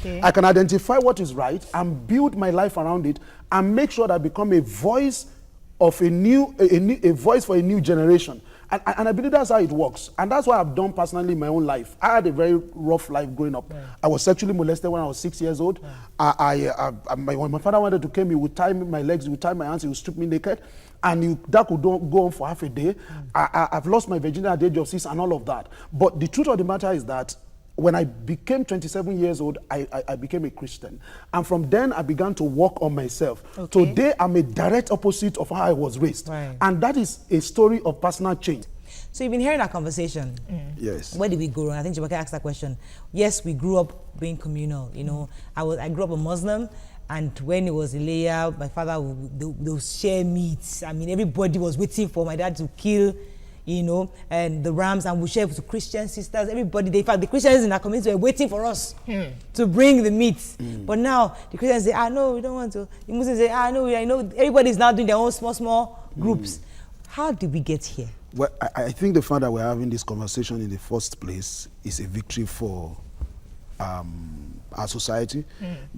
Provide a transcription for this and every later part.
Okay. I can identify what is right and build my life around it and make sure that I become a voice of a voice for a new generation. And I believe that's how it works. And that's what I've done personally in my own life. I had a very rough life growing up. Yeah. I was sexually molested when I was 6 years old. Yeah. When my father wanted to kill me, he would tie my legs, he would tie my hands, he would strip me naked. And that could go on for half a day. I've lost my virginity at the age of 6 and all of that. But the truth of the matter is that when I became 27 years old, I became a Christian. And from then, I began to work on myself. Okay. Today, I'm a direct opposite of how I was raised. Right. And that is a story of personal change. So you've been hearing our conversation. Yes. Where did we grow? I think Jumake asked that question. Yes, we grew up being communal. You know, I grew up a Muslim. And when it was Ileya, my father would share meats. I mean, everybody was waiting for my dad to kill, you know, and the rams, and we share with the Christian sisters. Everybody, in fact, the Christians in our community were waiting for us to bring the meat. But now the Christians say, no, we don't want to. The Muslims say, no, I know. Everybody's now doing their own small groups. How did we get here? Well, I think the fact that we're having this conversation in the first place is a victory for our society,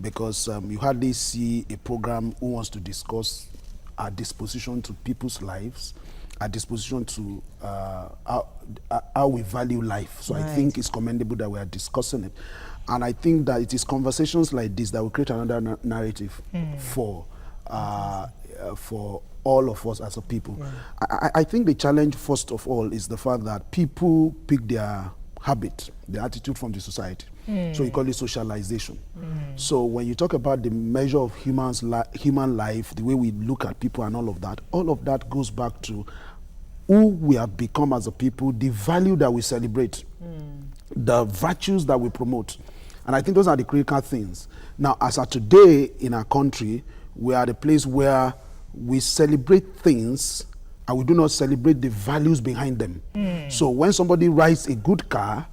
because you hardly see a program who wants to discuss our disposition to people's lives, our disposition to how we value life. So right. I think it's commendable that we are discussing it. And I think that it is conversations like this that will create another narrative for all of us as a people. Yeah. I think the challenge, first of all, is the fact that people pick their habit, their attitude from the society. So you call it socialization. So when you talk about the measure of human life, the way we look at people and all of that goes back to who we have become as a people, the value that we celebrate, the virtues that we promote. And I think those are the critical things. Now, as of today in our country, we are at a place where we celebrate things and we do not celebrate the values behind them. So when somebody rides a good car,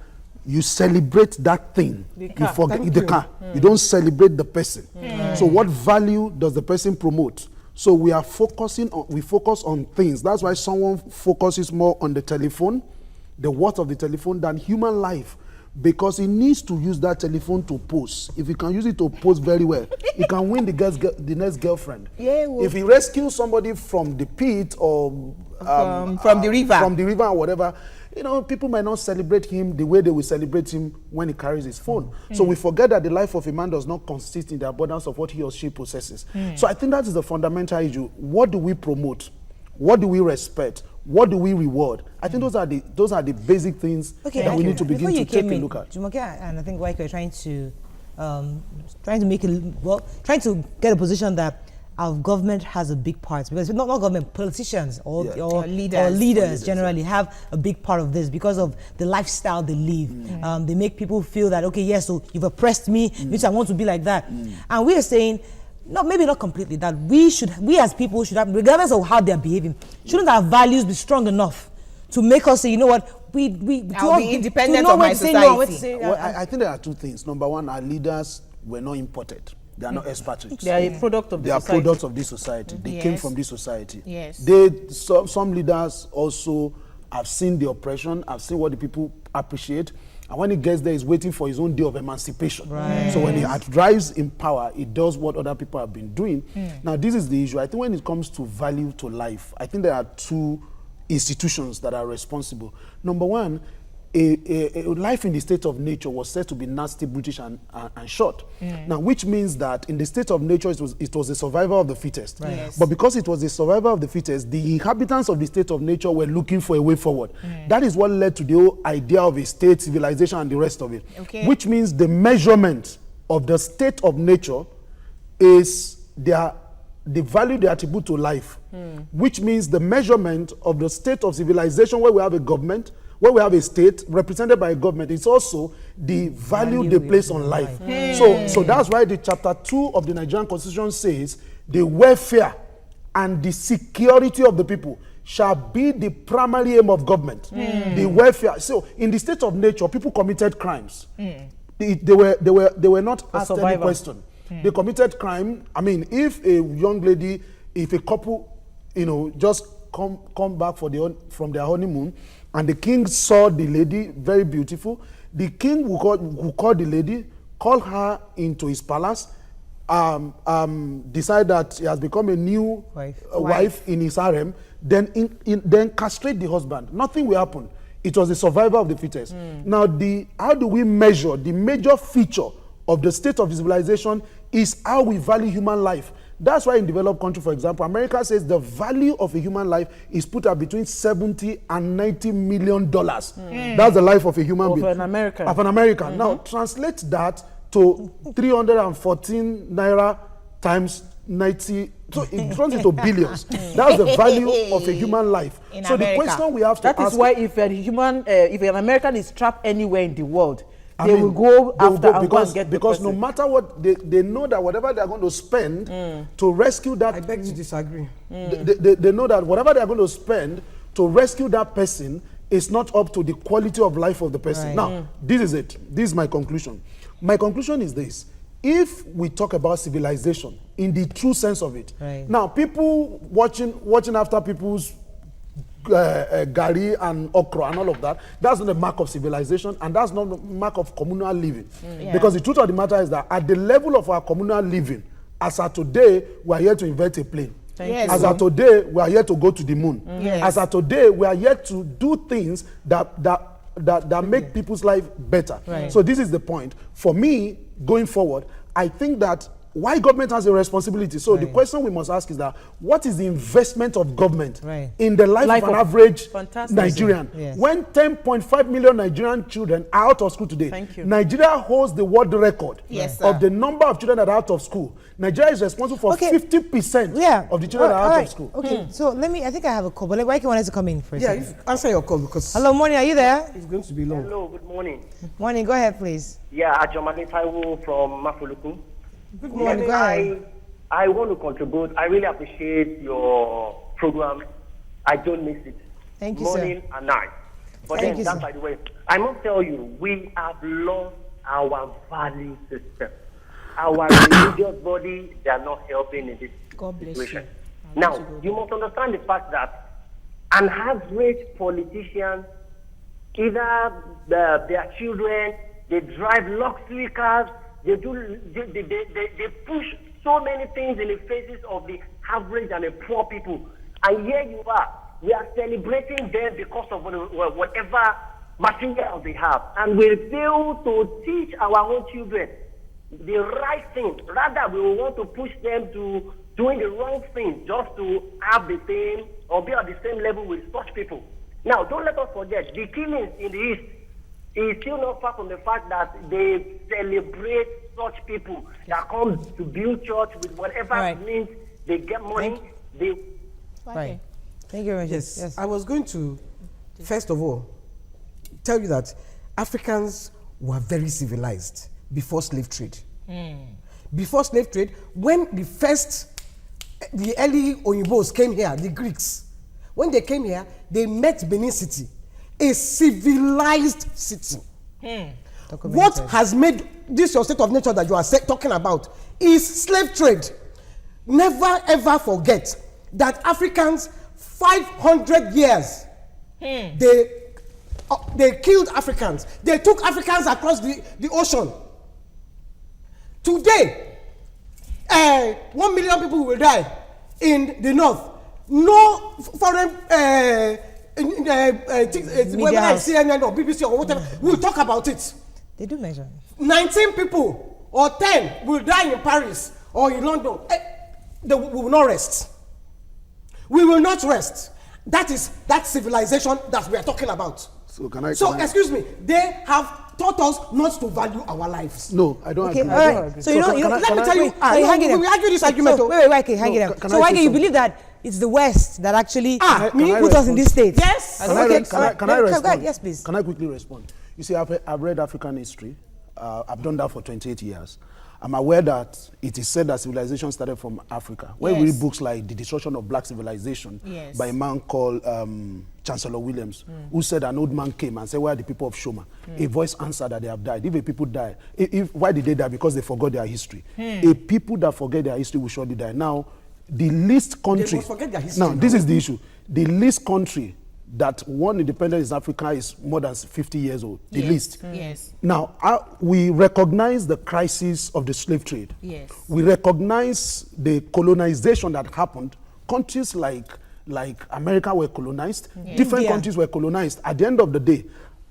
you celebrate that thing. You forget the car. You don't celebrate the person. So what value does the person promote? So we focus on things. That's why someone focuses more on the telephone, the worth of the telephone, than human life. Because he needs to use that telephone to pose. If he can use it to pose very well, he can win the next girlfriend. Yeah, well, if he rescues somebody from the pit or from the river or whatever, you know, people might not celebrate him the way they will celebrate him when he carries his phone. So we forget that the life of a man does not consist in the abundance of what he or she possesses. So I think that is the fundamental issue. What do we promote? What do we respect? What do we reward? I think those are the basic things that we need to begin to take a look at. Jumake, and I think Waike are trying to get a position that our government has a big part, because not government, politicians or leaders generally have a big part of this because of the lifestyle they live. They make people feel that, okay, yes, so you've oppressed me, which I want to be like that. And we are saying, maybe not completely, that we as people should have, regardless of how they're behaving, shouldn't our values be strong enough to make us say, you know what, I'll be independent of my society. Well, I think there are two things. Number one, our leaders were not imported. They are not expatriates. They are a product of the society. They are products of this society. They came from this society. Yes. Some leaders also have seen the oppression, have seen what the people appreciate, and when he gets there, he's waiting for his own day of emancipation. Right. So when he drives in power, he does what other people have been doing. Now, this is the issue. I think when it comes to value to life, I think there are two institutions that are responsible. Number one, a life in the state of nature was said to be nasty, brutish, and short. Now, which means that in the state of nature, it was the survival of the fittest. Right. Yes. But because it was the survival of the fittest, the inhabitants of the state of nature were looking for a way forward. That is what led to the whole idea of a state, civilization, and the rest of it. Okay. Which means the measurement of the state of nature is the value they attribute to life. Which means the measurement of the state of civilization, where we have a government, where we have a state represented by a government, it's also the value they place on life. So that's why the chapter 2 of the Nigerian Constitution says the welfare and the security of the people shall be the primary aim of government. The welfare. So in the state of nature, people committed crimes. They were not asked any question. They committed crime. I mean, if a young lady, if a couple, just come back from their honeymoon, and the king saw the lady very beautiful, the king will call the lady, call her into his palace, decide that he has become a new wife in his harem, then castrate the husband. Nothing will happen. It was the survival of the fittest. Now, how do we measure? The major feature of the state of civilization is how we value human life. That's why in developed country, for example, America says the value of a human life is put at between $70 and $90 million. That's the life of a human being. Of an American. Of an American. Now, translate that to 314 naira times 90. So it turns into billions. That's the value of a human life. In so America. The question we have to ask... That is why if an American is trapped anywhere in the world, they will go after and go and get the person. Because no matter what, they know that whatever they are going to spend to rescue that... I beg to disagree. They know that whatever they are going to spend to rescue that person is not up to the quality of life of the person. Right. Now, this is it. This is my conclusion. My conclusion is this. If we talk about civilization in the true sense of it, now people watching after people's gari and okra and all of that, that's not a mark of civilization, and that's not a mark of communal living. Because the truth of the matter is that at the level of our communal living, as of today, we are here to invent a plane. As of today, we are here to go to the moon. As of today, we are here to do things that make people's life better. So this is the point. For me, going forward, I think that why government has a responsibility. So the question we must ask is that what is the investment of government in the life of an average Nigerian? When 10.5 million Nigerian children are out of school today, Nigeria holds the world record of the number of children that are out of school. Nigeria is responsible for 50% of the children that are out of school. Okay, so I think I have a call, but why wanted to come in for a second? Answer your call because... Hello, morning, are you there? It's going to be long. Hello, good morning. Morning, go ahead, please. Yeah, Ajomani Taiwo from Mafuluku. Good morning, go ahead. I want to contribute. I really appreciate your program. I don't miss it. Thank you, morning sir. and night. But Thank then, you, that sir. by the way, I must tell you, we have lost our value system. Our religious body, they are not helping in this situation. Now, you must understand the fact that an average politician, either their children, they drive luxury cars, they push so many things in the faces of the average and the poor people. And here you are, we are celebrating them because of whatever material they have. And we fail to teach our own children the right thing. Rather, we want to push them to doing the wrong thing just to have the same or be at the same level with such people. Now, don't let us forget, the killings in the East is still not far from the fact that they celebrate such people that come to build church with whatever means they get money. Thank you very much. Yes. I was going to, first of all, tell you that Africans were very civilized before slave trade. Before slave trade, when the early Oyinbos came here, the Greeks, when they came here, they met Benin City, a civilized city. What has made this your state of nature that you are talking about is slave trade. Never ever forget that Africans, 500 years, they killed Africans. They took Africans across the ocean. Today, 1 million people will die in the north. No foreign whether it's CNN or BBC or whatever, we'll talk about it. They do measure. 19 people or 10 will die in Paris or in London. We will not rest. We will not rest. That is that civilization that we are talking about. So excuse me, they have taught us not to value our lives. No, I don't agree. All right. So let me tell you, we argue this argument. Wait, hang it up. So why do you believe that it's the West that actually put us in this state? Yes. Can I respond? Yes, please. Can I quickly respond? You see, I've read African history. I've done that for 28 years. I'm aware that it is said that civilization started from Africa. When we read books like The Destruction of Black Civilization by a man called Chancellor Williams, who said an old man came and said, where are the people of Shoma? A voice answered that they have died. If a people die, why did they die? Because they forgot their history. A people that forget their history will surely die. Now, the least country... They must forget their history. Now, this is the issue. The least country that one independence in Africa is more than 50 years old, the least. Yes. Now, we recognize the crisis of the slave trade. Yes. We recognize the colonization that happened. Countries like America were colonized. Different India. countries were colonized. At the end of the day,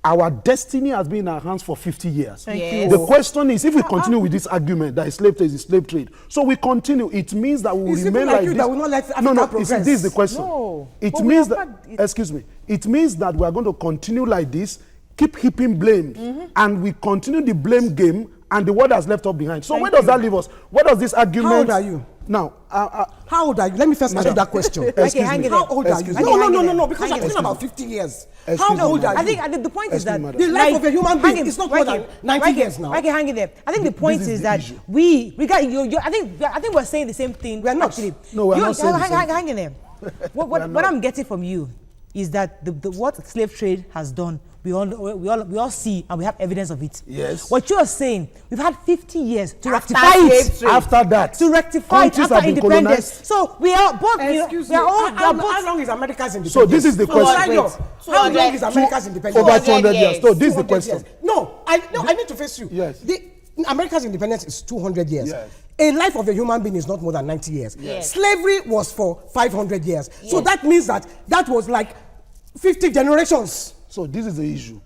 our destiny has been in our hands for 50 years. Thank you. The question is, if we continue with this argument that slave trade is slave trade, so we continue, it means that we will It's remain people like like you this. that will not let Africa no, you see, progress. this is the question. No, It but we means have that, had- excuse me, it means that we are going to continue like this, keep heaping blame, and we continue the blame game, and the world has left us behind. So where does that leave us? Where does this argument? How old are you? Now, How old are you? Let me first answer that question. Okay, hang it How there. old are you? Excuse me. No, because Hang you're it talking there. about 50 years. Excuse How me, old are madam. you? I think the point is Excuse that me, madam. The life of a human being hang is not right more here, than 90 right years here, now. Right here, hang it there. I think the point is is the that issue. I think we're saying the same thing. We're not. Actually. No, we're not saying the same hang in there. What I'm getting from you is that what slave trade has done, we all see and we have evidence of it. Yes. What you are saying, we've had 50 years to After rectify slave it. trade. after that, To rectify it countries after have been independence. colonized. So we are both. Excuse me. we are all. How we are both. long is America's independence? So this is the question. How long 200 is America's independence? over 200 200 years. So this is the 200 question. years. No, I need to face you. Yes. America's independence is 200 years. Yes. A life of a human being is not more than 90 years. Yes. Slavery was for 500 years. So Yes. that means that was like 50 generations. So this is the issue.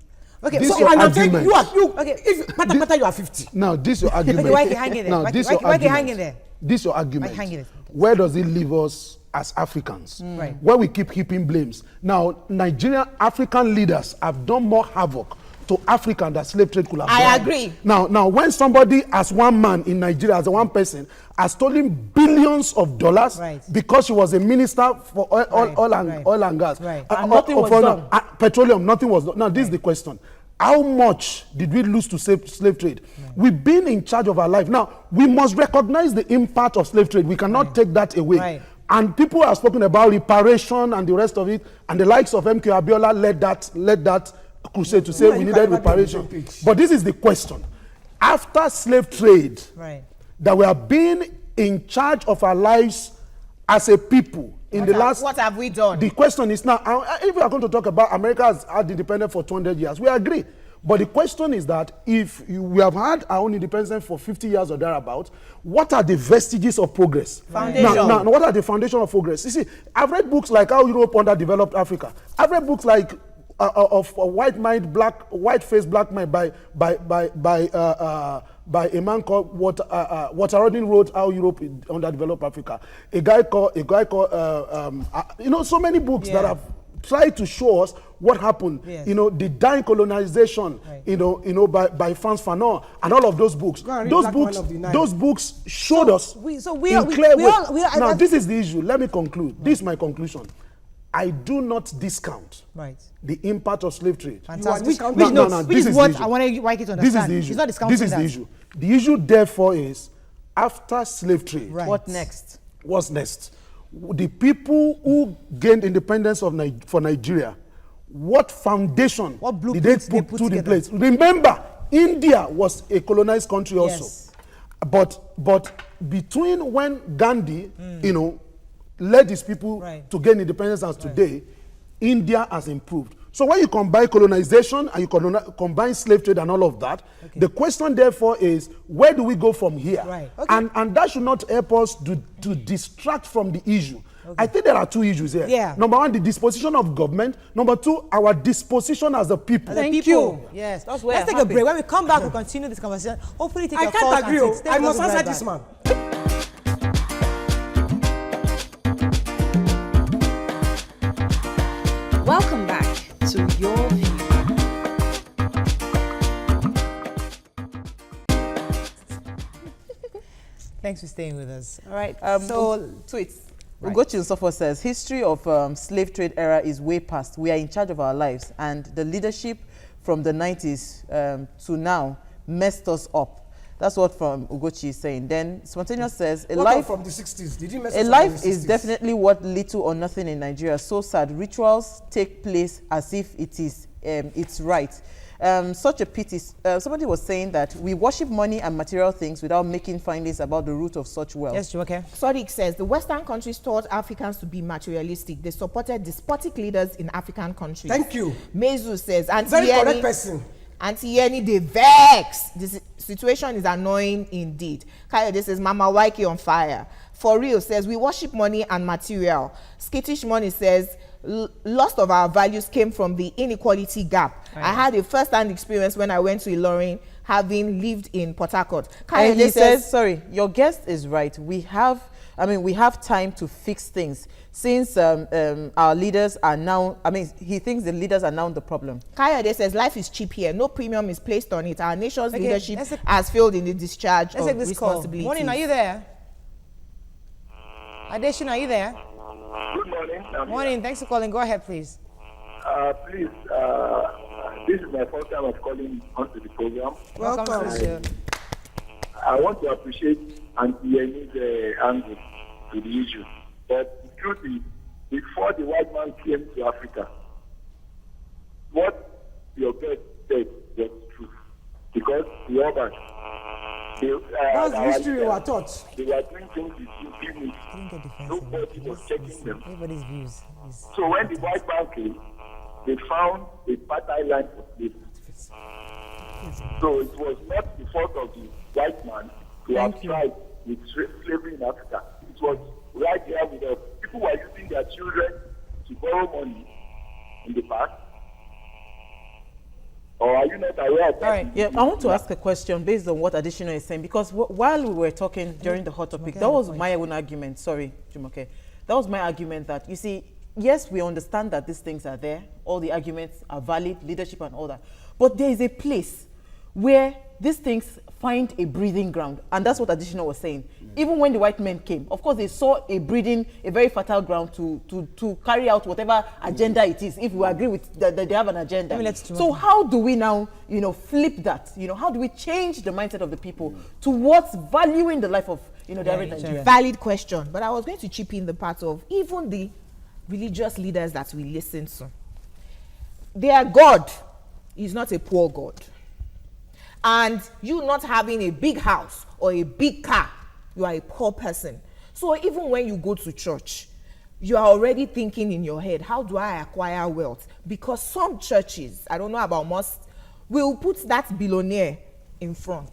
Okay, This so your and I'm saying argument. Okay. if pata you are 50. Now this your argument. why you hanging there? Now Why- this why- your why you argument. hanging there? This your argument. Why hanging there? Where does it leave us as Africans? Right. Where we keep heaping blames. Now Nigerian African leaders have done more havoc to Africa than slave trade could have done. I agree. Now when somebody as one man in Nigeria, as a one person, has stolen billions of dollars Right. because she was a minister for oil and gas. Right. And nothing was for done. petroleum, nothing was done. Now this is the question. How much did we lose to slave trade? We've been in charge of our life. Now, we must recognize the impact of slave trade. We cannot take that away. Right. And people have spoken about reparation and the rest of it, and the likes of MK Abiola led that crusade to say Yeah, we you needed can never be on the reparation. same page. But this is the question. After slave trade, Right. that we have been in charge of our lives as a people in the last. What have we done? The question is now, if we are going to talk about America has had independence for 200 years, we agree. But the question is that if we have had our own independence for 50 years or thereabout, what are the vestiges of progress? Foundation. Now, what are the foundation of progress? You see, I've read books like How Europe Underdeveloped Africa. I've read books like of White Face Black Mind by a man called Walter Rodin wrote How Europe Underdeveloped Africa. A guy called so many books that have tried to show us what happened. Yes. The dying colonization. Right. By Frantz Fanon and all of those books. Go and read Those Black books, Man of the Nile. those books showed us we in are- clear we way. all- we are- Now I- this is the issue. Let me conclude. This is my conclusion. I do not discount Right. the impact of slave trade. Fantastic. Which- Which, which notes, no, which this is is what the issue. I want to like you to This is understand. the issue. It's not discounting This is that. the issue. The issue, therefore, is after slave trade, Right. What next? what's next? The people who gained independence for Nigeria, what foundation What did blueprints they they put put to the together? place? Remember, India was a colonized country also. Yes. But between when Gandhi, led his people Right. to gain independence as today, India has improved. So when you combine colonization and you combine slave trade and all of that, the question therefore is, where do we go from here? Right. Okay. And that should not help us to distract from the issue. I think there are two issues here. Yeah. Number one, the disposition of government. Number two, our disposition as a people. The Thank people. you. Yes. That's where Let's take I'm a happy. break. When we come back, we'll continue this conversation. Hopefully, take I your calls can't agree. and takes. I must We'll be answer right this back. man. Welcome back to Your View. Thanks for staying with us. All right. So, Tweets. Ugochi Nsofo says, history of slave trade era is way past. We are in charge of our lives, and the leadership from the 90s to now messed us up. That's what from Ugochi is saying. Then Spontaneous says, What about from the 60s? Did you mess a us up life in the is 60s? definitely worth little or nothing in Nigeria. So sad. Rituals take place as if it is it's right. Such a pity. Somebody was saying that we worship money and material things without making findings about the root of such wealth. Yes, okay. Sodiq says the Western countries taught Africans to be materialistic. They supported despotic leaders in African countries. Thank you. Mezu says, Very correct person. Auntie Yeni, they vex. This situation is annoying indeed. Kayode says, Mama Waiki on fire. For real says, we worship money and material. Skittish Money says, loss of our values came from the inequality gap. I had a first-hand experience when I went to Ilorin, having lived in Port Harcourt. And he says, sorry, your guest is right. We have time to fix things. Since our leaders are now, he thinks the leaders are now the problem. Kayode says, life is cheap here. No premium is placed on it. Our nation's leadership has failed in the discharge of responsibilities. Morning, are you there? Adesina, are you there? Good morning. Morning, thanks for calling. Go ahead, please. Please, this is my first time of calling onto the program. Welcome. I want to appreciate Auntie Yeni's angle to the issue. But the truth is, before the white man came to Africa, what your guest said was true. Because the Orbans, that's the history we were taught. They were doing things with impunity. Nobody was checking them. Everybody's views. So when the white man came, they found a fertile land for slavery. So it was not the fault of the white man to have tried with slavery in Africa. It was right there with us. People were using their children to borrow money in the past. Or are you not aware of that? All right. Yeah, I want to ask a question based on what Additional is saying, because while we were talking during the hot topic, that was my own argument. Sorry, Jumoke. That was my argument that, you see, yes, we understand that these things are there. All the arguments are valid, leadership and all that. But there is a place where these things find a breathing ground. And that's what Additional was saying. Even when the white men came, of course, they saw a very fertile ground to carry out whatever agenda it is, if we agree with that they have an agenda. So how do we now, flip that? How do we change the mindset of the people towards valuing the life of, the average Nigerian? Valid question. But I was going to chip in the part of even the religious leaders that we listen to. Their God is not a poor God. And you not having a big house or a big car, you are a poor person. So even when you go to church, you are already thinking in your head, how do I acquire wealth? Because some churches, I don't know about most, will put that billionaire in front.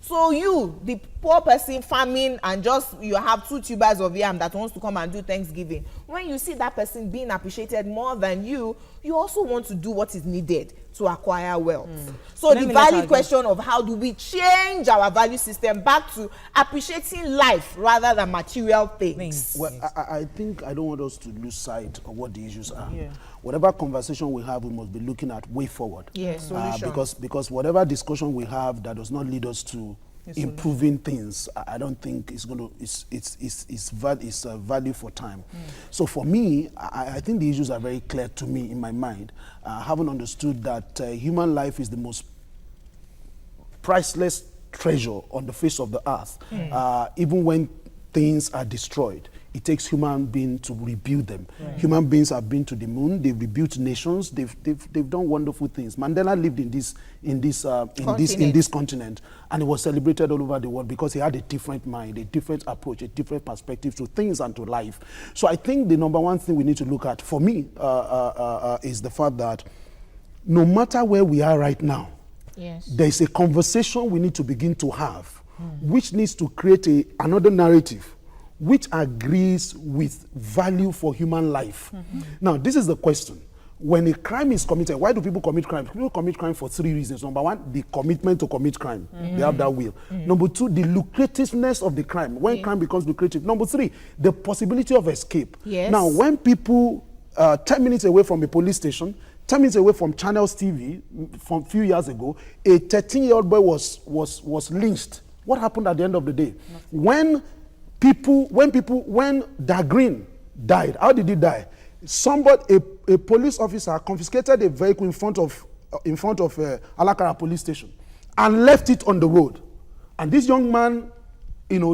So you, the poor person farming and just you have 2 tubers of yam that wants to come and do Thanksgiving. When you see that person being appreciated more than you, you also want to do what is needed to acquire wealth. So the valid question of how do we change our value system back to appreciating life rather than material things? Well, I think I don't want us to lose sight of what the issues are. Yeah. Whatever conversation we have, we must be looking at way forward. Yes, because whatever discussion we have that does not lead us to improving things, I don't think it's going to it's value for time. So for me, I think the issues are very clear to me in my mind. I haven't understood that human life is the most priceless treasure on the face of the earth. Even when things are destroyed, it takes human beings to rebuild them. Human beings have been to the moon. They've rebuilt nations. They've done wonderful things. Mandela lived in this continent, and he was celebrated all over the world because he had a different mind, a different approach, a different perspective to things and to life. So I think the number one thing we need to look at, for me, is the fact that no matter where we are right now, there is a conversation we need to begin to have, which needs to create another narrative which agrees with value for human life. Now, this is the question. When a crime is committed, why do people commit crime? People commit crime for 3 reasons. Number one, the commitment to commit crime. They have that will. Number two, the lucrativeness of the crime. When crime becomes lucrative. Number three, the possibility of escape. Now, when people 10 minutes away from a police station, 10 minutes away from Channels TV, from a few years ago, a 13-year-old boy was lynched. What happened at the end of the day? When Dagreen died, how did he die? A police officer confiscated a vehicle in front of Alakara police station and left it on the road. And this young man,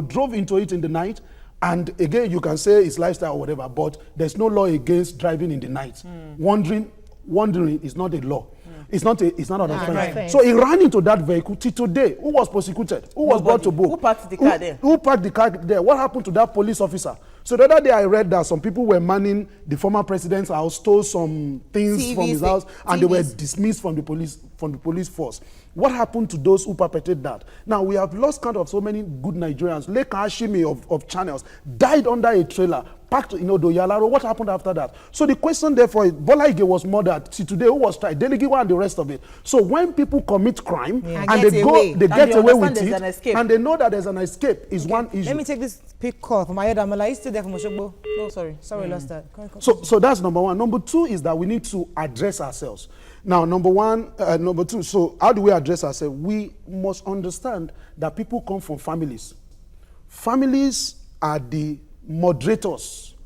drove into it in the night. And again, you can say it's lifestyle or whatever, but there's no law against driving in the night. Wandering is not a law. It's not an offense. Right. So he ran into that vehicle till today. Who was prosecuted? Who was brought to book? Who parked the car there? Who parked the car there? What happened to that police officer? So the other day I read that some people were manning the former president's house, stole some things from his house, and they were dismissed from the police force. What happened to those who perpetrated that? Now we have lost count of so many good Nigerians. Lake Hashimi of Channels died under a trailer, packed, Doyalaro. What happened after that? So the question therefore is, Bola Ige was murdered. See today, who was tried? Delegiwa and the rest of it. So when people commit crime and they get away with it, and they know that there's an escape, is one issue. Let me take this quick call from Ayodamala. He's still there from Oshogbo. Oh, sorry. Sorry, lost that. So that's number one. Number two is that we need to address ourselves. Now, number two, so how do we address ourselves? We must understand that people come from families. Families are the moderators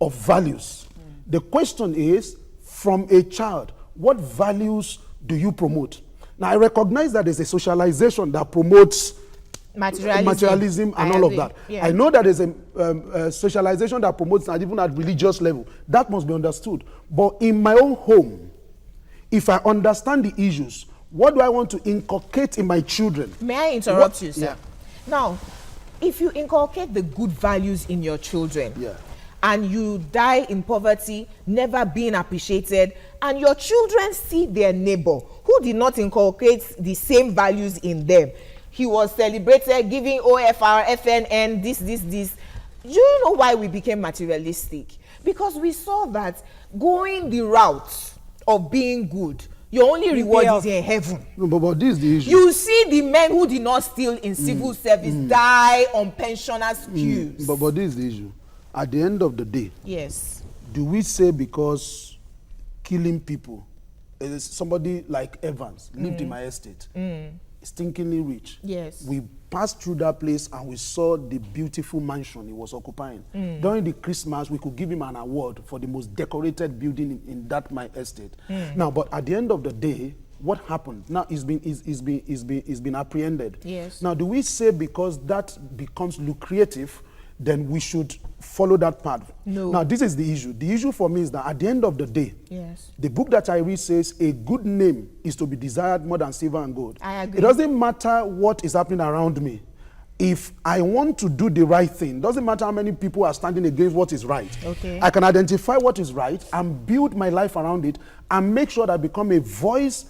of values. The question is, from a child, what values do you promote? Now, I recognize that there's a socialization that promotes materialism and all of that. Yeah. I know that there's a socialization that promotes even at religious level. That must be understood. But in my own home, if I understand the issues, what do I want to inculcate in my children? May I interrupt you, sir? Yeah. Now, if you inculcate the good values in your children, and you die in poverty, never being appreciated, and your children see their neighbor who did not inculcate the same values in them, he was celebrated, giving OFR, FNN, this. Do you know why we became materialistic? Because we saw that going the route of being good, your only reward is in heaven. No, but this is the issue. You see the men who did not steal in civil service die on pensioners' queues. But this is the issue. At the end of the day, yes, do we say because killing people, somebody like Evans lived in my estate, stinkingly rich. Yes. We passed through that place and we saw the beautiful mansion he was occupying. During the Christmas, we could give him an award for the most decorated building in that my estate. Now, but at the end of the day, what happened? Now he's been apprehended. Yes. Now, do we say because that becomes lucrative, then we should follow that path? No. Now, this is the issue. The issue for me is that at the end of the day, the book that I read says a good name is to be desired more than silver and gold. I agree. It doesn't matter what is happening around me. If I want to do the right thing, doesn't matter how many people are standing against what is right. Okay. I can identify what is right and build my life around it and make sure that I become a voice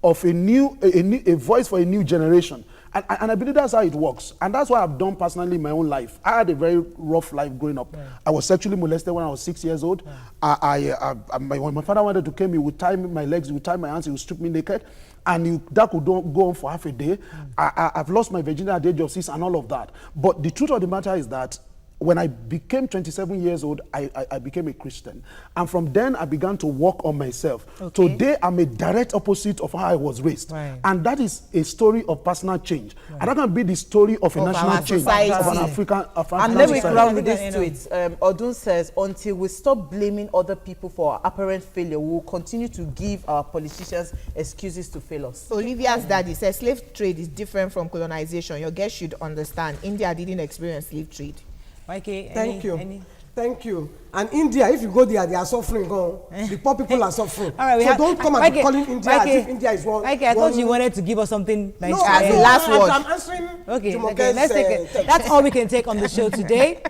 of a voice for a new generation. And I believe that's how it works. And that's what I've done personally in my own life. I had a very rough life growing up. I was sexually molested when I was 6 years old. When my father wanted to kill me, he would tie my legs, he would tie my hands, he would strip me naked. And that could go on for half a day. I've lost my virginity at the age of 6 and all of that. But the truth of the matter is that when I became 27 years old, I became a Christian. And from then, I began to work on myself. Okay. Today, I'm a direct opposite of how I was raised. Right. And that is a story of personal change. Right. And that can be the story of a national change, society. of an African And let me society. round with this tweet. Odun says, until we stop blaming other people for our apparent failure, we will continue to give our politicians excuses to fail us. Olivia's daddy says slave trade is different from colonization. Your guests should understand. India didn't experience slave trade. Okay, Thank you. And India, if you go there, they are suffering. The poor people are suffering. All right, so don't come and be calling India as if India is one. I thought you wanted to give us something nice. No, as the last word. I'm answering. Okay, let's take it. That's all we can take on the show today.